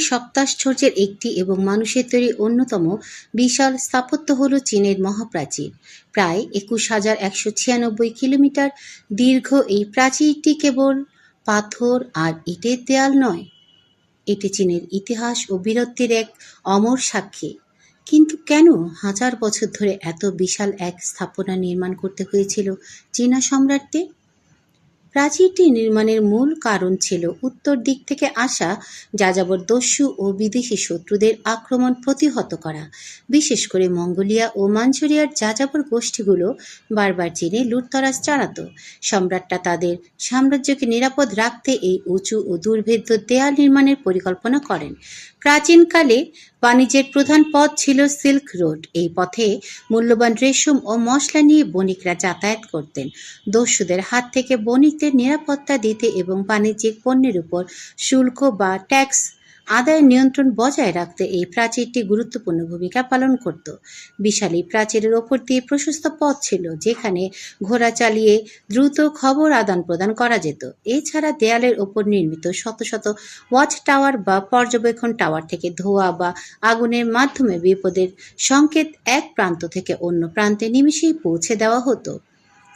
সপ্তাশ্চর্যের একটি এবং মানুষের তৈরি অন্যতম বিশাল স্থাপত্য হল চীনের মহাপ্রাচীর। প্রায় ২১,১৯৬ কিলোমিটার দীর্ঘ এই প্রাচীরটি কেবল পাথর আর ইটের দেয়াল নয়, এটি চীনের ইতিহাস ও বীরত্বের এক অমর সাক্ষী। কিন্তু কেন হাজার বছর ধরে এত বিশাল এক স্থাপনা নির্মাণ করতে হয়েছিল চীনা সম্রাটদের? প্রাচীরটি নির্মাণের মূল কারণ ছিল উত্তর দিক থেকে আসা যাযাবর দস্যু ও বিদেশি শত্রুদের আক্রমণ প্রতিহত করা। বিশেষ করে মঙ্গোলিয়া ও মাঞ্চুরিয়ার যাযাবর গোষ্ঠীগুলো বারবার চীনে লুটতরাজ চালাত। সম্রাটরা তাদের সাম্রাজ্যকে নিরাপদ রাখতে এই উঁচু ও দুর্ভেদ্য দেয়াল নির্মাণের পরিকল্পনা করেন। প্রাচীনকালে বাণিজ্যের প্রধান পথ ছিল সিল্ক রোড। এই পথে মূল্যবান রেশম ও মশলা নিয়ে বণিকরা যাতায়াত করতেন। দস্যুদের হাত থেকে বণিকদের নিরাপত্তা দিতে এবং বাণিজ্যিক পণ্যের উপর শুল্ক বা ট্যাক্স আদায়ের নিয়ন্ত্রণ বজায় রাখতে এই প্রাচীরটি গুরুত্বপূর্ণ ভূমিকা পালন করত। বিশাল এই প্রাচীরের ওপর দিয়ে প্রশস্ত পথ ছিল, যেখানে ঘোড়া চালিয়ে দ্রুত খবর আদান প্রদান করা যেত। এছাড়া দেয়ালের ওপর নির্মিত শত শত ওয়াচ টাওয়ার বা পর্যবেক্ষণ টাওয়ার থেকে ধোঁয়া বা আগুনের মাধ্যমে বিপদের সংকেত এক প্রান্ত থেকে অন্য প্রান্তে নিমেষেই পৌঁছে দেওয়া হতো।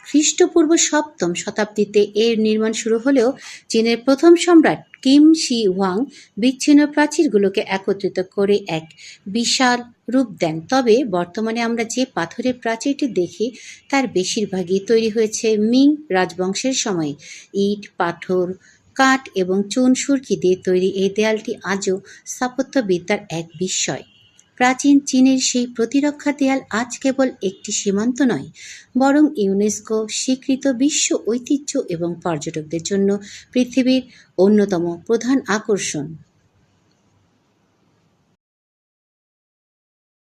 খ্রিস্টপূর্ব সপ্তম শতাব্দীতে এর নির্মাণ শুরু হলেও চীনের প্রথম সম্রাট কিম শি হুয়াং বিচ্ছিন্ন প্রাচীরগুলোকে একত্রিত করে এক বিশাল রূপ দেন। তবে বর্তমানে আমরা যে পাথরের প্রাচীরটি দেখি তার বেশিরভাগই তৈরি হয়েছে মিং রাজবংশের সময়ে। ইট, পাথর, কাঠ এবং চুন সুরকি দিয়ে তৈরি এই দেয়ালটি আজও স্থাপত্যবিদ্যার এক বিস্ময়। প্রাচীন চীনের সেই প্রতিরক্ষা দেয়াল আজ কেবল একটি সীমান্ত নয়, বরং ইউনেস্কো স্বীকৃত বিশ্ব ঐতিহ্য এবং পর্যটকদের জন্য পৃথিবীর অন্যতম প্রধান আকর্ষণ।